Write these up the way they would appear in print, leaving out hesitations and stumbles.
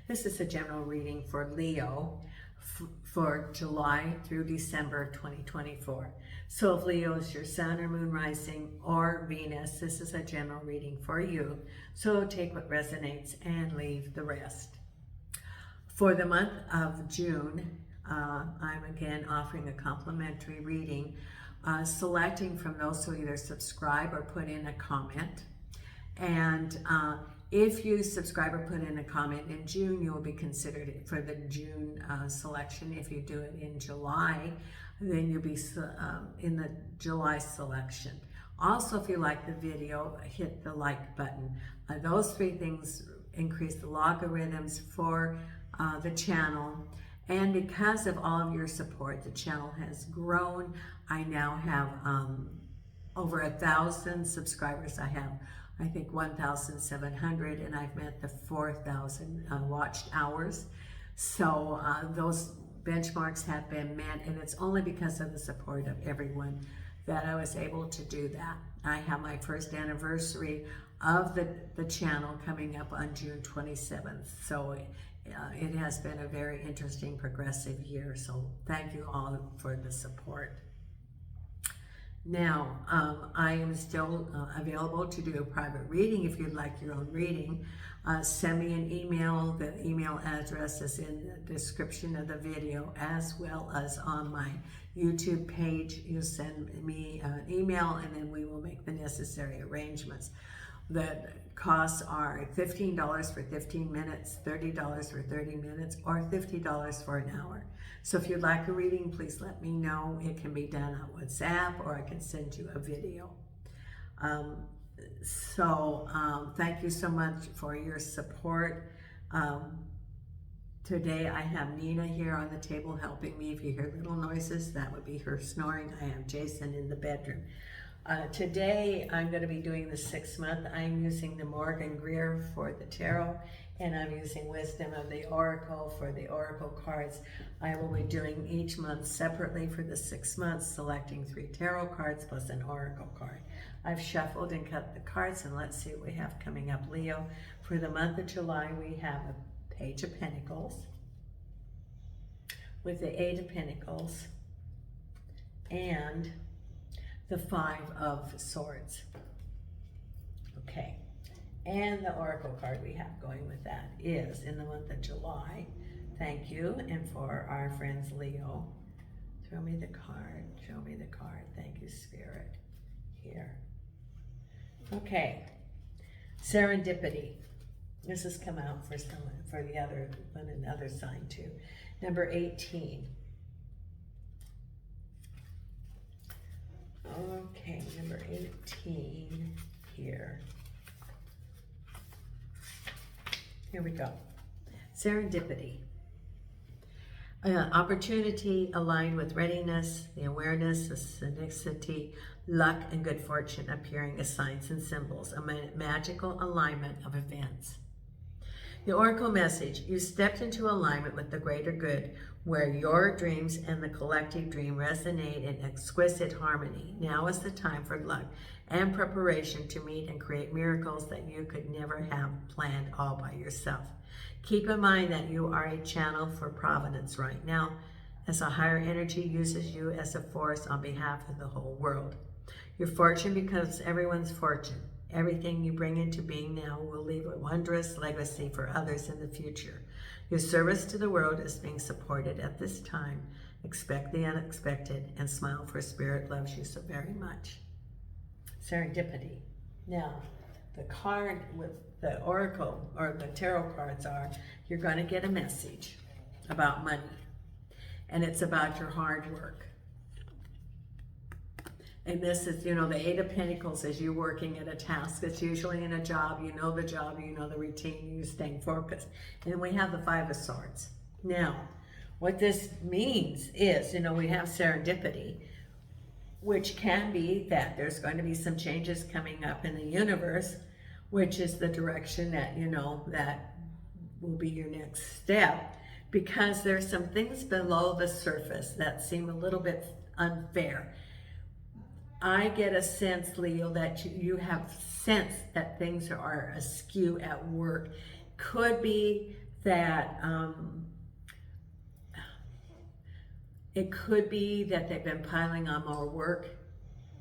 This is a general reading for Leo for July through December 2024. So if Leo is your sun or moon rising or Venus, this is a general reading for you. So take what resonates and leave the rest. For the month of June, I'm again offering a complimentary reading, selecting from those who either subscribe or put in a comment. And if you subscribe or put in a comment in June, you will be considered for the June selection. If you do it in July, then you'll be in the July selection. Also, if you like the video, hit the like button. Those three things increase the logarithms for the channel. And because of all of your support, the channel has grown. I now have over 1,000 subscribers. I have, I think, 1,700, and I've met the 4,000 watched hours. So those benchmarks have been met, and it's only because of the support of everyone that I was able to do that. I have my first anniversary of the channel coming up on June 27th. So it has been a very interesting, progressive year. So thank you all for the support. Now, I am still available to do a private reading. If you'd like your own reading, send me an email. The email address is in the description of the video, as well as on my YouTube page. You send me an email, and then we will make the necessary arrangements. The costs are $15 for 15 minutes, $30 for 30 minutes, or $50 for an hour. So if you'd like a reading, please let me know. It can be done on WhatsApp, or I can send you a video. Thank you so much for your support. Today I have Nina here on the table helping me. If you hear little noises, that would be her snoring. I have Jason in the bedroom. Today I'm going to be doing the 6 month. I'm using the Morgan Greer for the tarot, and I'm using Wisdom of the Oracle for the oracle cards. I will be doing each month separately for the 6 months, selecting 3 tarot cards plus an oracle card. I've shuffled and cut the cards, and let's see what we have coming up, Leo. For the month of July, we have a Page of Pentacles with the 8 of Pentacles and the 5 of Swords. Okay, and the oracle card we have going with that is in the month of July. Thank you. And for our friends Leo, throw me the card, show me the card. Thank you, Spirit. Here. Okay, serendipity. This has come out for someone, for the other one, another sign too. Number 18. Okay, number 18 here. Here we go. Serendipity. Opportunity aligned with readiness, the awareness, the synchronicity, luck, and good fortune appearing as signs and symbols, a magical alignment of events. The oracle message: you stepped into alignment with the greater good, where your dreams and the collective dream resonate in exquisite harmony. Now is the time for luck and preparation to meet and create miracles that you could never have planned all by yourself. Keep in mind that you are a channel for providence right now, as a higher energy uses you as a force on behalf of the whole world. Your fortune becomes everyone's fortune. Everything you bring into being now will leave a wondrous legacy for others in the future. Your service to the world is being supported at this time. Expect the unexpected and smile, for Spirit loves you so very much. Serendipity. Now, the card with the oracle or the tarot cards are, you're going to get a message about money, and it's about your hard work. And this is, you know, the 8 of Pentacles is you working at a task. It's usually in a job. You know the job, you know the routine, you're staying focused. And then we have the 5 of Swords. Now, what this means is, you know, we have serendipity, which can be that there's going to be some changes coming up in the universe, which is the direction that, you know, that will be your next step, because there's some things below the surface that seem a little bit unfair. I get a sense, Leo, that you have sensed that things are askew at work. Could be that it could be that they've been piling on more work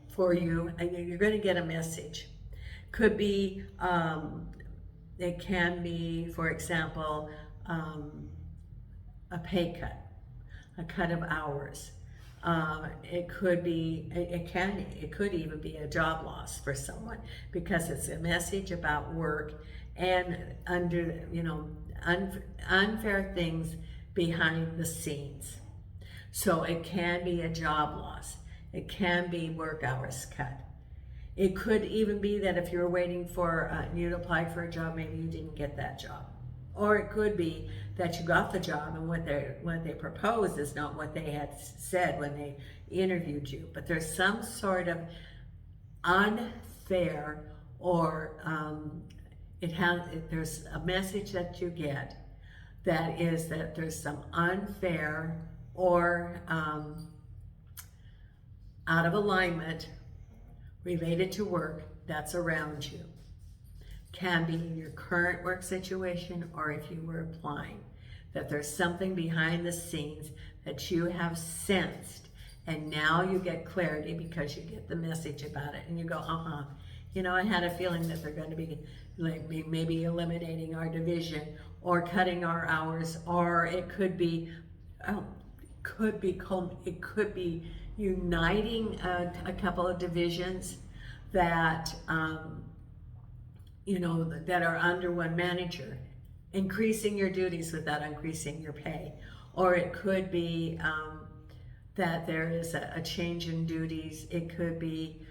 for you, and you're going to get a message. Could be, it can be, for example, a pay cut, a cut of hours. It could be, it could even be a job loss for someone, because it's a message about work and under, you know, unfair things behind the scenes. So it can be a job loss. It can be work hours cut. It could even be that if you're waiting for, you'd applied for a job, maybe you didn't get that job. Or it could be that you got the job and what they proposed is not what they had said when they interviewed you. But there's some sort of unfair, or there's a message that you get that is that there's some unfair or out of alignment related to work that's around you. Can be in your current work situation, or if you were applying, that there's something behind the scenes that you have sensed, and now you get clarity because you get the message about it, and you go, you know, I had a feeling that they're going to be like maybe eliminating our division or cutting our hours, or it could be, it could be uniting a couple of divisions that you know, that are under one manager, increasing your duties without increasing your pay. Or it could be that there is a change in duties. It could be,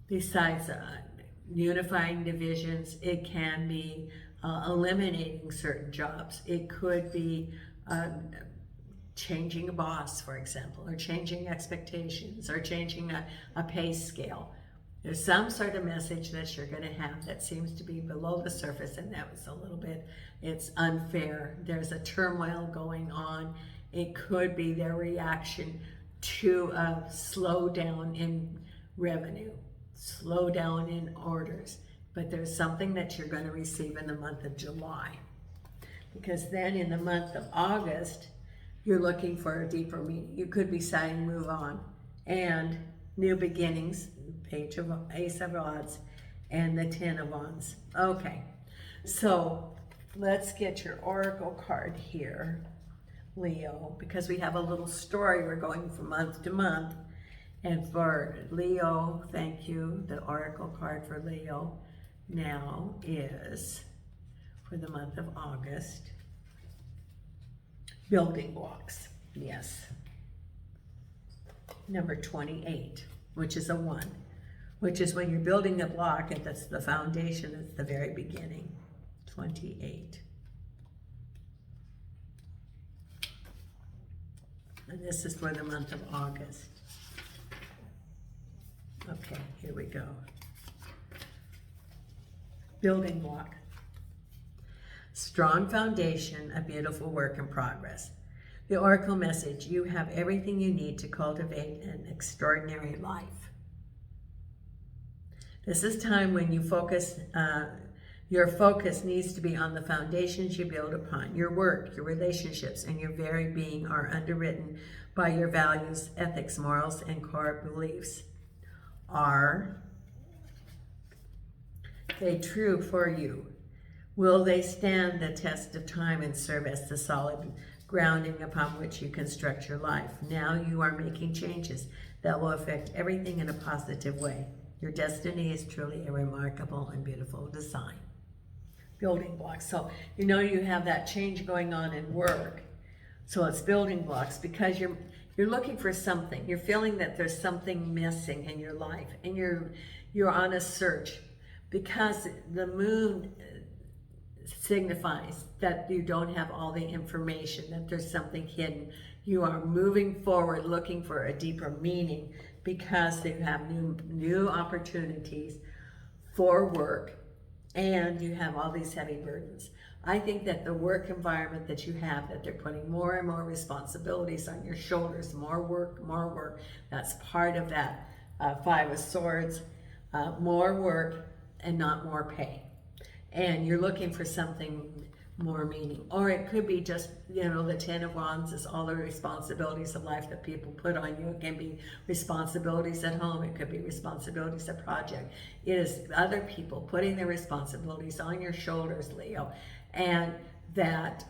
besides unifying divisions, it can be eliminating certain jobs. It could be changing a boss, for example, or changing expectations, or changing a pay scale. There's some sort of message that you're going to have that seems to be below the surface, and that was a little bit, it's unfair. There's a turmoil going on. It could be their reaction to a slowdown in revenue, slowdown in orders. But there's something that you're going to receive in the month of July. Because then in the month of August, you're looking for a deeper meaning. You could be saying move on and new beginnings, page of Ace of Wands and the 10 of Wands. Okay, so let's get your oracle card here, Leo, because we have a little story. We're going from month to month. And for Leo, thank you, the oracle card for Leo now is, for the month of August, building blocks. Yes. Number 28, which is a 1, which is when you're building a block, and that's the foundation, it's the very beginning. 28. And this is for the month of August. Okay, here we go. Building block. Strong foundation, a beautiful work in progress. The oracle message: you have everything you need to cultivate an extraordinary life. This is time when you focus, your focus needs to be on the foundations you build upon. Your work, your relationships, and your very being are underwritten by your values, ethics, morals, and core beliefs. Are they true for you? Will they stand the test of time and serve as the solid grounding upon which you construct your life? Now you are making changes that will affect everything in a positive way. Your destiny is truly a remarkable and beautiful design. Building blocks. So you know you have that change going on in work. So it's building blocks because you're looking for something. You're feeling that there's something missing in your life, and you're on a search, because the moon signifies that you don't have all the information, that there's something hidden. You are moving forward looking for a deeper meaning because you have new opportunities for work, and you have all these heavy burdens. I think that the work environment that you have, that they're putting more and more responsibilities on your shoulders, more work, that's part of that 5 of Swords, more work and not more pay. and you're looking for something more meaning. Or it could be just, the Ten of Wands is all the responsibilities of life that people put on you. It can be responsibilities at home. It could be responsibilities at project. It is other people putting their responsibilities on your shoulders, Leo, and that,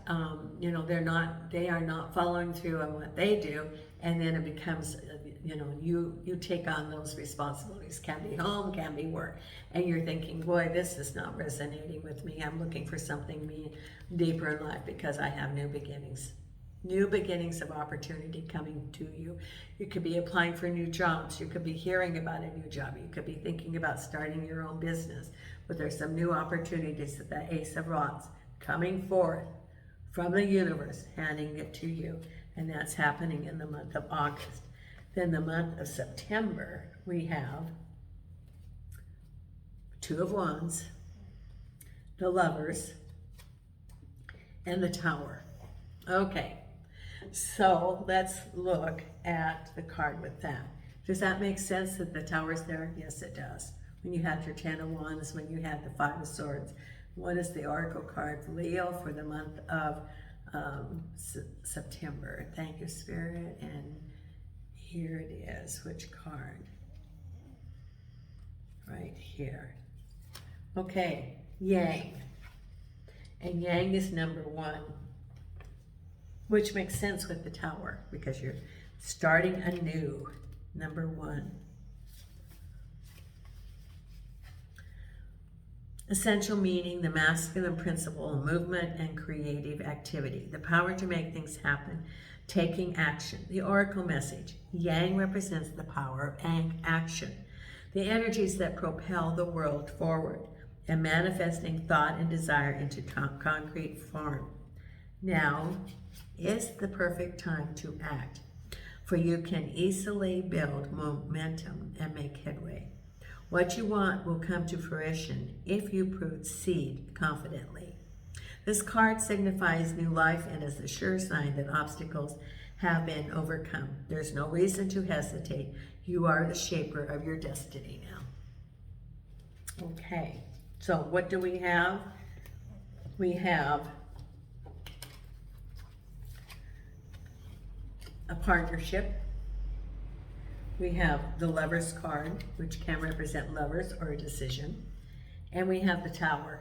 they are not following through on what they do, and then it becomes, you take on those responsibilities. Can be home, can be work, and you're thinking, boy, this is not resonating with me. I'm looking for something deeper in life because I have new beginnings of opportunity coming to you. You could be applying for new jobs. You could be hearing about a new job. You could be thinking about starting your own business, but there's some new opportunities at the Ace of Rods coming forth from the universe, handing it to you, and that's happening in the month of August. Then the month of September, we have Two of Wands, the Lovers, and the Tower. Okay, so let's look at the card with that. Does that make sense that the Tower's there? Yes, it does. When you had your Ten of Wands, when you had the Five of Swords, what is the Oracle card for Leo for the month of September? Thank you, Spirit. And here it is. Which card? Right here. Okay, Yang. And Yang is number 1, which makes sense with the Tower because you're starting anew. Number 1. Essential meaning, the masculine principle, movement and creative activity, the power to make things happen, taking action. The Oracle message, Yang represents the power of action, the energies that propel the world forward and manifesting thought and desire into concrete form. Now is the perfect time to act, for you can easily build momentum and make headway. What you want will come to fruition if you proceed confidently. This card signifies new life and is a sure sign that obstacles have been overcome. There's no reason to hesitate. You are the shaper of your destiny now. Okay, so what do we have? We have a partnership. We have the Lovers card, which can represent lovers or a decision. And we have the Tower.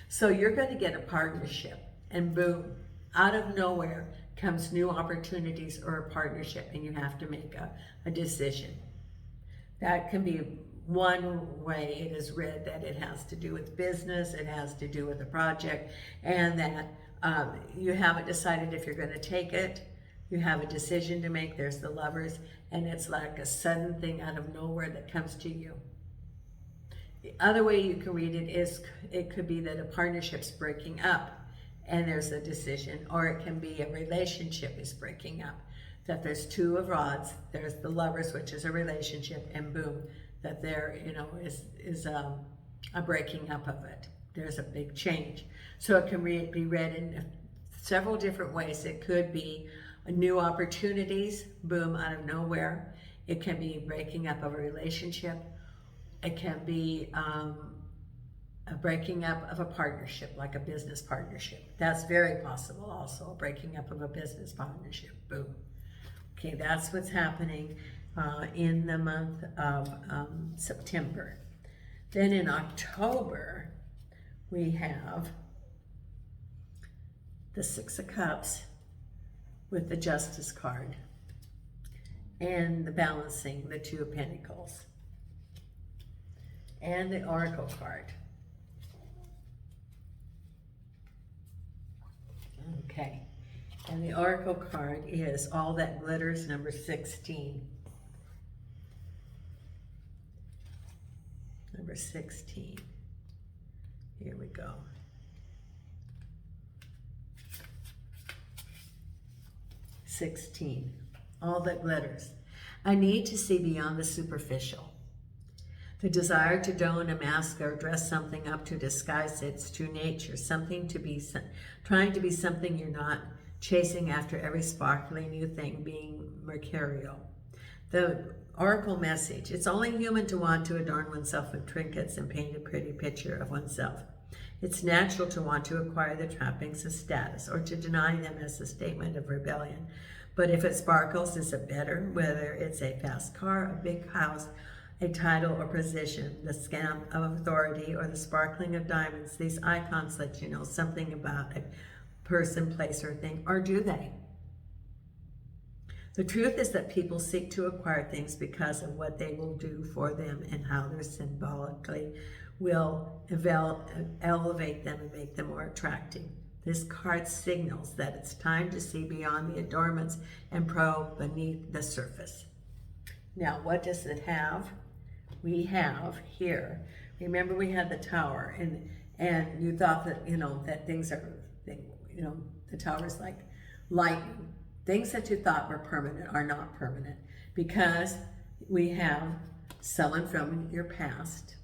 So you're going to get a partnership, and boom, out of nowhere comes new opportunities or a partnership, and you have to make a decision. That can be one way it is read, that it has to do with business, it has to do with a project, and that you haven't decided if you're going to take it. You have a decision to make. There's the Lovers, and it's like a sudden thing out of nowhere that comes to you. The other way you can read it is, it could be that a partnership's breaking up and there's a decision, or it can be a relationship is breaking up. That there's Two of Rods, there's the Lovers, which is a relationship, and boom, that there, is a breaking up of it. There's a big change. So it can be read in several different ways. It could be new opportunities, boom, out of nowhere. It can be breaking up of a relationship. It can be a breaking up of a partnership, like a business partnership. That's very possible also, a breaking up of a business partnership, boom. Okay, that's what's happening in the month of September. Then in October, we have the Six of Cups with the Justice card and the Balancing, the Two of Pentacles, and the Oracle card. Okay, and the Oracle card is All That Glitters, number 16. Number 16. Here we go. All that glitters. A need to see beyond the superficial. The desire to don a mask or dress something up to disguise its true nature. Something to be, trying to be something you're not. Chasing after every sparkling new thing, being mercurial. The Oracle message. It's only human to want to adorn oneself with trinkets and paint a pretty picture of oneself. It's natural to want to acquire the trappings of status or to deny them as a statement of rebellion. But if it sparkles, is it better? Whether it's a fast car, a big house, a title or position, the stamp of authority, or the sparkling of diamonds, these icons let you know something about a person, place, or thing, or do they? The truth is that people seek to acquire things because of what they will do for them and how they symbolically will elevate them and make them more attractive. This card signals that it's time to see beyond the adornments and probe beneath the surface. Now, what does it have? We have here, remember we had the Tower, and you thought that, that things are, the Tower is like lightning. Things that you thought were permanent are not permanent, because we have someone from your past,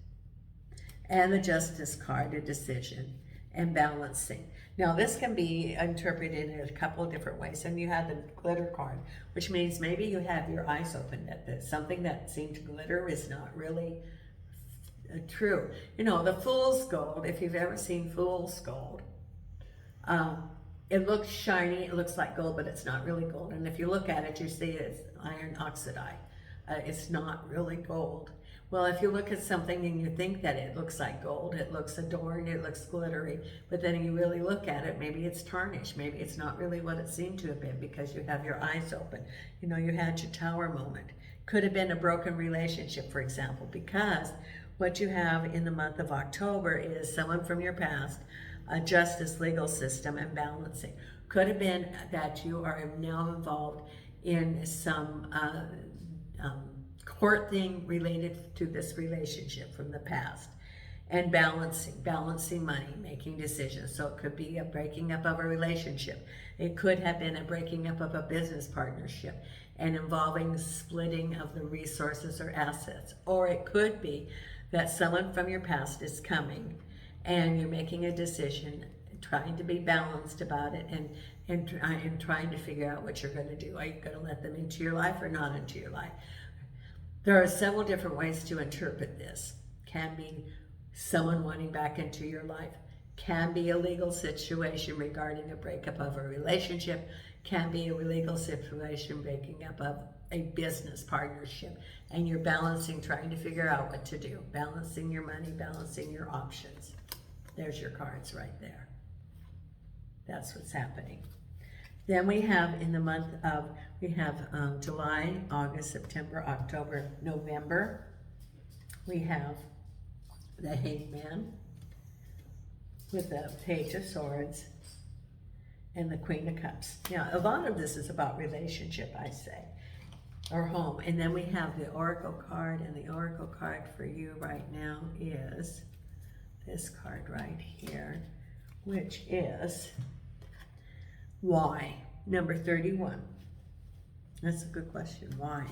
and the Justice card, a decision, and balancing. Now, this can be interpreted in a couple of different ways. And you have the glitter card, which means maybe you have your eyes open at this. Something that seemed to glitter is not really true. The fool's gold, if you've ever seen fool's gold, it looks shiny, it looks like gold, but it's not really gold. And if you look at it, you see it's iron oxide. It's not really gold. Well, if you look at something and you think that it looks like gold, it looks adorned, it looks glittery, but then you really look at it, maybe it's tarnished, maybe it's not really what it seemed to have been, because you have your eyes open. You had your Tower moment. Could have been a broken relationship, for example, because what you have in the month of October is someone from your past, a justice, legal system, and balancing. Could have been that you are now involved in some court thing related to this relationship from the past, and balancing money, making decisions. So it could be a breaking up of a relationship. It could have been a breaking up of a business partnership and involving splitting of the resources or assets. Or it could be that someone from your past is coming and you're making a decision, trying to be balanced about it, and trying to figure out what you're going to do. Are you going to let them into your life or not into your life? There are several different ways to interpret this. Can be someone wanting back into your life. Can be a legal situation regarding a breakup of a relationship. Can be a legal situation breaking up of a business partnership. And you're balancing, trying to figure out what to do. Balancing your money, balancing your options. There's your cards right there. That's what's happening. Then we have in the month of, July, August, September, October, November. We have the Hangman with the Page of Swords and the Queen of Cups. Now, a lot of this is about relationship, I say, or home. And then we have the Oracle card, and the Oracle card for you right now is this card right here, which is why? Number 31. That's a good question. Why?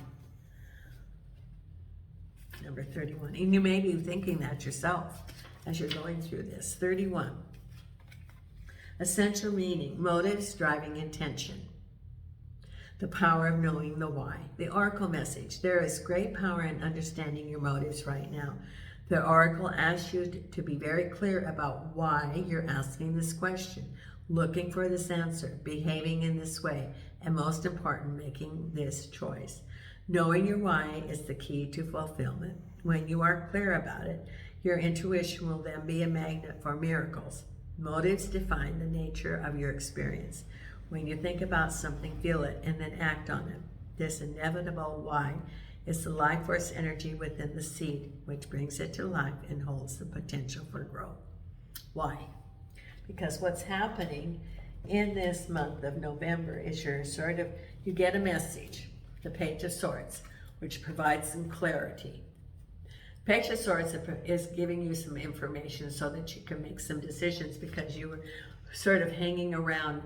Number 31. And you may be thinking that yourself as you're going through this. 31. Essential meaning, motives, driving intention. The power of knowing the why. The Oracle message. There is great power in understanding your motives right now. The Oracle asks you to be very clear about why you're asking this question, looking for this answer, behaving in this way, and most important, making this choice. Knowing your why is the key to fulfillment. When you are clear about it, your intuition will then be a magnet for miracles. Motives define the nature of your experience. When you think about something, feel it, and then act on it. This inevitable why is the life force energy within the seed, which brings it to life and holds the potential for growth. Why? Because what's happening in this month of November is you get a message, the Page of Swords, which provides some clarity. Page of Swords is giving you some information so that you can make some decisions, because you were sort of hanging around,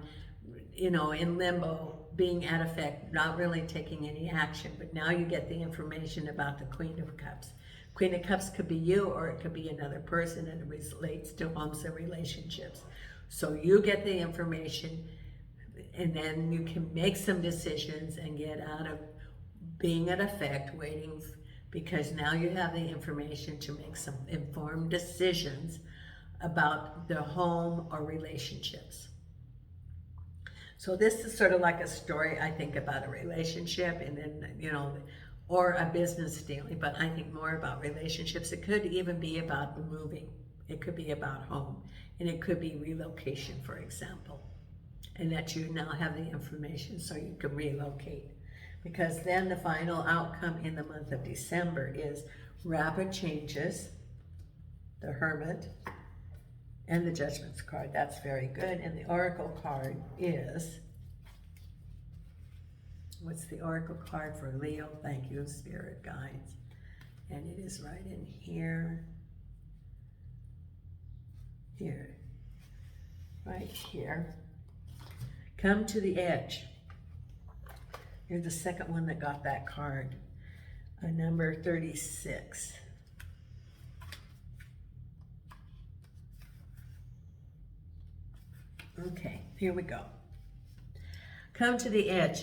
in limbo, being at effect, not really taking any action. But now you get the information about the Queen of Cups. Queen of Cups could be you, or it could be another person, and it relates to homes and relationships. So you get the information, and then you can make some decisions and get out of being at effect, waiting, because now you have the information to make some informed decisions about the home or relationships. So this is sort of like a story, I think, about a relationship, and then, you know, or a business dealing, but I think more about relationships. It could even be about moving. It could be about home, and it could be relocation, for example, and that you now have the information so you can relocate. Because then the final outcome in the month of December is rapid changes, the Hermit, and the Judgments card. That's very good. And the Oracle card is, what's the Oracle card for Leo? Thank you, Spirit Guides. And it is right in here. Here. Right here. Come to the edge. You're the second one that got that card. Number 36. Okay, here we go. Come to the edge.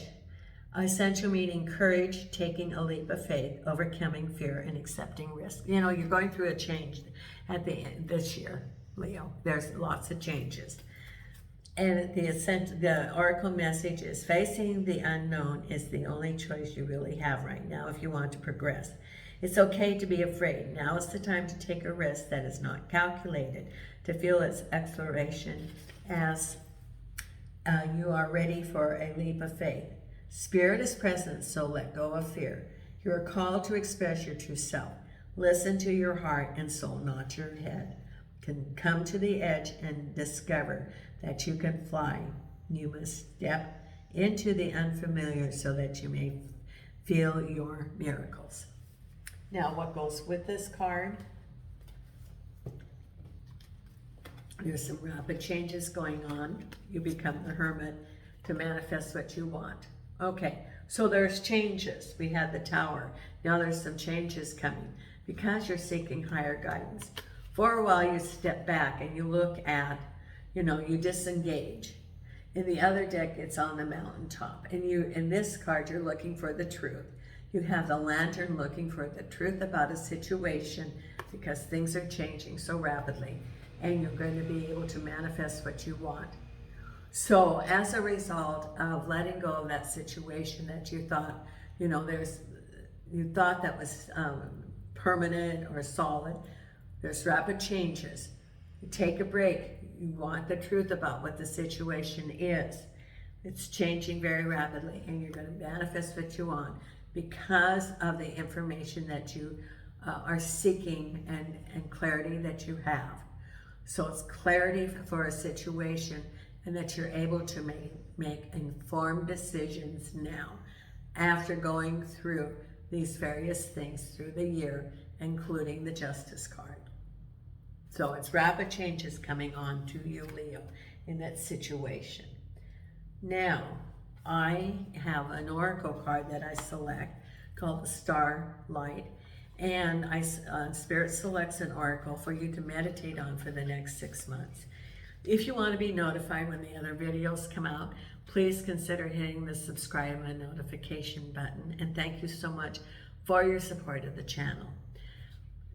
Essential meaning courage, taking a leap of faith, overcoming fear, and accepting risk. You know, you're going through a change at the end this year, Leo. There's lots of changes. And the Oracle message is facing the unknown is the only choice you really have right now if you want to progress. It's okay to be afraid. Now is the time to take a risk that is not calculated, to feel its exploration as you are ready for a leap of faith. Spirit is present, so let go of fear. You are called to express your true self. Listen to your heart and soul, not your head. Can come to the edge and discover that you can fly. You must step into the unfamiliar so that you may feel your miracles. Now, what goes with this card? There's some rapid changes going on. You become the Hermit to manifest what you want. Okay, so there's changes. We had the Tower. Now there's some changes coming because you're seeking higher guidance. For a while, you step back and you look at, you know, you disengage. In the other deck, it's on the mountaintop. And in this card, you're looking for the truth. You have the Lantern looking for the truth about a situation because things are changing so rapidly. And you're going to be able to manifest what you want. So as a result of letting go of that situation that you thought, you know, you thought that was permanent or solid, there's rapid changes. You take a break. You want the truth about what the situation is. It's changing very rapidly, and you're going to manifest what you want because of the information that you are seeking and clarity that you have. So it's clarity for a situation, and that you're able to make informed decisions now after going through these various things through the year, including the Justice card. So it's rapid changes coming on to you, Leo, in that situation. Now, I have an Oracle card that I select called the Starlight, and Spirit selects an Oracle for you to meditate on for the next 6 months. If you want to be notified when the other videos come out, please consider hitting the subscribe and notification button. And thank you so much for your support of the channel.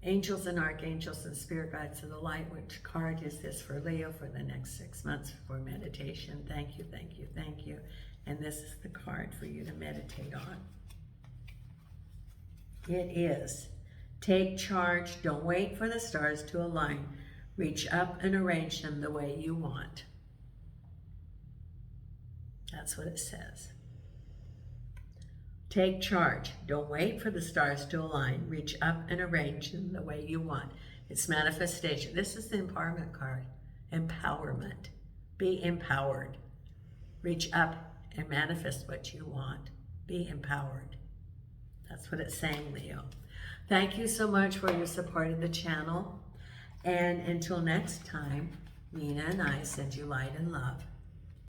Angels and Archangels and Spirit Guides of the Light, which card is this for Leo for the next 6 months for meditation? Thank you, thank you, thank you. And this is the card for you to meditate on. It is, take charge, don't wait for the stars to align. Reach up and arrange them the way you want. That's what it says. Take charge. Don't wait for the stars to align. Reach up and arrange them the way you want. It's manifestation. This is the empowerment card. Empowerment. Be empowered. Reach up and manifest what you want. Be empowered. That's what it's saying, Leo. Thank you so much for your support of the channel. And until next time, Nina and I send you light and love.